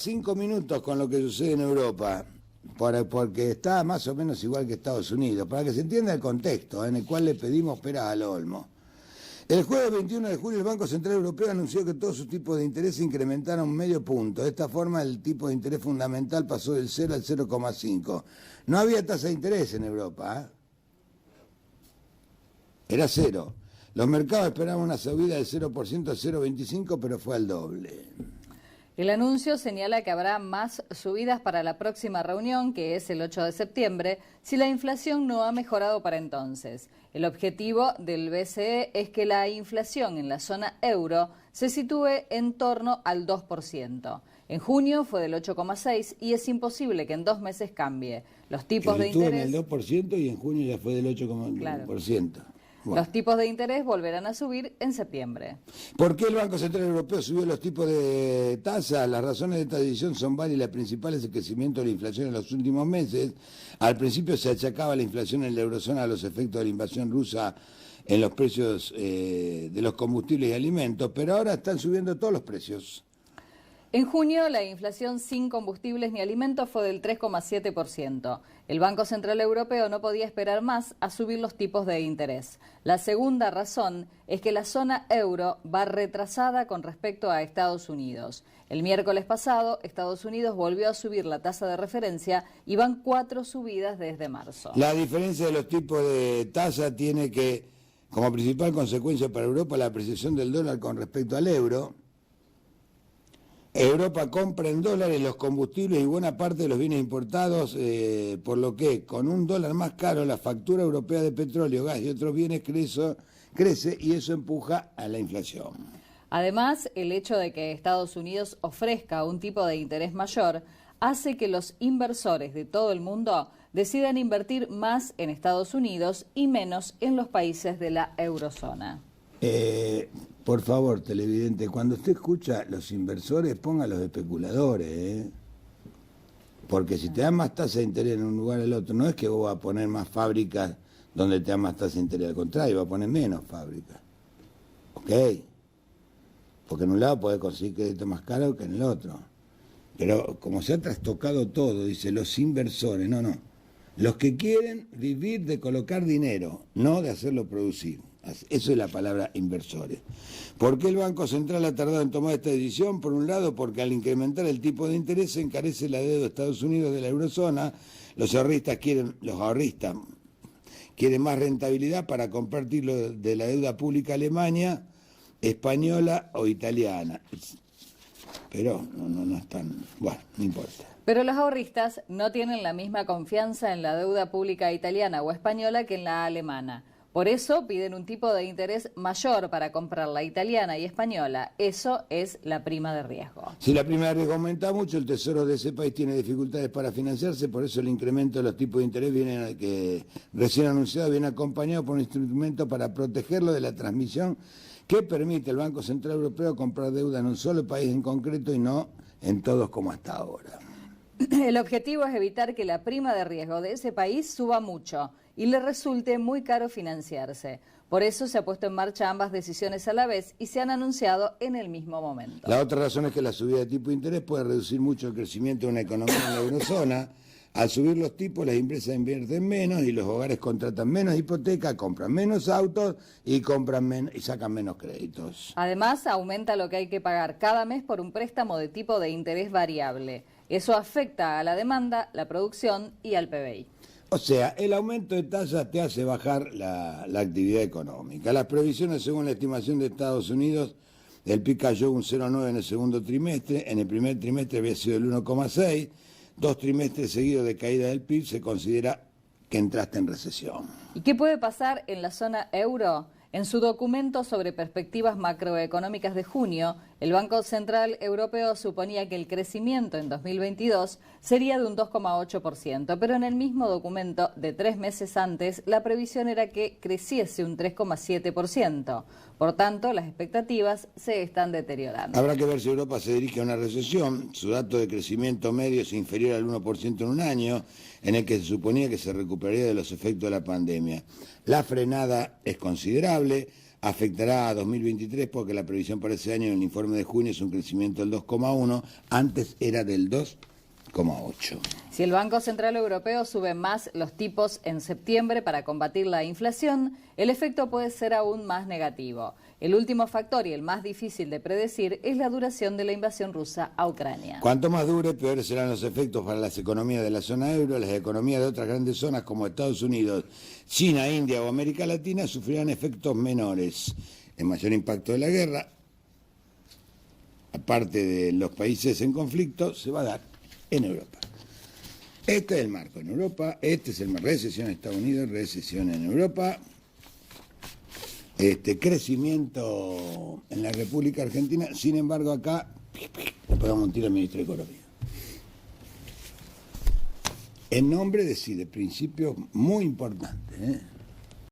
5 minutos con lo que sucede en Europa, porque está más o menos igual que Estados Unidos, para que se entienda el contexto en el cual le pedimos peras al olmo. El jueves 21 de julio el Banco Central Europeo anunció que todos sus tipos de interés se incrementaron medio punto. De esta forma el tipo de interés fundamental pasó del 0 al 0,5. No había tasa de interés en Europa, Era cero. Los mercados esperaban una subida del 0% al 0,25, pero fue al doble. El anuncio señala que habrá más subidas para la próxima reunión, que es el 8 de septiembre, si la inflación no ha mejorado para entonces. El objetivo del BCE es que la inflación en la zona euro se sitúe en torno al 2%. En junio fue del 8,6% y es imposible que en 2 meses cambie. Los tipos de interés... en el 2% y en junio ya fue del 8,1%. Claro. Bueno. Los tipos de interés volverán a subir en septiembre. ¿Por qué el Banco Central Europeo subió los tipos de tasa? Las razones de esta decisión son varias. La principal es el crecimiento de la inflación en los últimos meses. Al principio se achacaba la inflación en la eurozona a los efectos de la invasión rusa en los precios de los combustibles y alimentos, pero ahora están subiendo todos los precios. En junio, la inflación sin combustibles ni alimentos fue del 3,7%. El Banco Central Europeo no podía esperar más a subir los tipos de interés. La segunda razón es que la zona euro va retrasada con respecto a Estados Unidos. El miércoles pasado, Estados Unidos volvió a subir la tasa de referencia y van 4 subidas desde marzo. La diferencia de los tipos de tasa tiene que, como principal consecuencia para Europa, la apreciación del dólar con respecto al euro. Europa compra en dólares los combustibles y buena parte de los bienes importados, por lo que con un dólar más caro la factura europea de petróleo, gas y otros bienes crece y eso empuja a la inflación. Además, el hecho de que Estados Unidos ofrezca un tipo de interés mayor hace que los inversores de todo el mundo decidan invertir más en Estados Unidos y menos en los países de la eurozona. Por favor, televidente, cuando usted escucha los inversores, ponga los especuladores, porque si te dan más tasa de interés en un lugar al otro, no es que vos vas a poner más fábricas donde te dan más tasa de interés, al contrario, vas a poner menos fábricas. ¿Ok? Porque en un lado podés conseguir crédito más caro que en el otro. Pero como se ha trastocado todo, dice los inversores, no. Los que quieren vivir de colocar dinero, no de hacerlo producir. Eso es la palabra inversores. ¿Por qué el Banco Central ha tardado en tomar esta decisión? Por un lado, porque al incrementar el tipo de interés se encarece la deuda de Estados Unidos de la eurozona. Los ahorristas quieren más rentabilidad para compartirlo de la deuda pública alemana, española o italiana. Pero no están... Bueno, no importa. Pero los ahorristas no tienen la misma confianza en la deuda pública italiana o española que en la alemana. Por eso piden un tipo de interés mayor para comprar la italiana y española. Eso es la prima de riesgo. Si la prima de riesgo aumenta mucho, el tesoro de ese país tiene dificultades para financiarse, por eso el incremento de los tipos de interés recién anunciado viene acompañado por un instrumento para protegerlo de la transmisión que permite al Banco Central Europeo comprar deuda en un solo país en concreto y no en todos como hasta ahora. El objetivo es evitar que la prima de riesgo de ese país suba mucho y le resulte muy caro financiarse. Por eso se ha puesto en marcha ambas decisiones a la vez y se han anunciado en el mismo momento. La otra razón es que la subida de tipo de interés puede reducir mucho el crecimiento de una economía en la eurozona. Al subir los tipos, las empresas invierten menos y los hogares contratan menos hipoteca, compran menos autos y sacan menos créditos. Además, aumenta lo que hay que pagar cada mes por un préstamo de tipo de interés variable. Eso afecta a la demanda, la producción y al PBI. O sea, el aumento de tasas te hace bajar la actividad económica. Las previsiones, según la estimación de Estados Unidos, el PIB cayó un 0,9 en el segundo trimestre, en el primer trimestre había sido el 1,6, 2 trimestres seguidos de caída del PIB, se considera que entraste en recesión. ¿Y qué puede pasar en la zona euro? En su documento sobre perspectivas macroeconómicas de junio, el Banco Central Europeo suponía que el crecimiento en 2022 sería de un 2,8%, pero en el mismo documento de 3 meses antes, la previsión era que creciese un 3,7%. Por tanto, las expectativas se están deteriorando. Habrá que ver si Europa se dirige a una recesión. Su dato de crecimiento medio es inferior al 1% en un año, en el que se suponía que se recuperaría de los efectos de la pandemia. La frenada es considerable. afectará a 2023 porque la previsión para ese año en el informe de junio es un crecimiento del 2,1, antes era del 2,8. Si el Banco Central Europeo sube más los tipos en septiembre para combatir la inflación, el efecto puede ser aún más negativo. El último factor y el más difícil de predecir es la duración de la invasión rusa a Ucrania. Cuanto más dure, peores serán los efectos para las economías de la zona euro. Las economías de otras grandes zonas como Estados Unidos, China, India o América Latina sufrirán efectos menores. El mayor impacto de la guerra, aparte de los países en conflicto, se va a dar en Europa. Este es el marco en Europa, este es el marco. Recesión en Estados Unidos, recesión en Europa. Crecimiento en la República Argentina, sin embargo acá le pegamos un tiro al ministro de Economía. En nombre de principios muy importantes,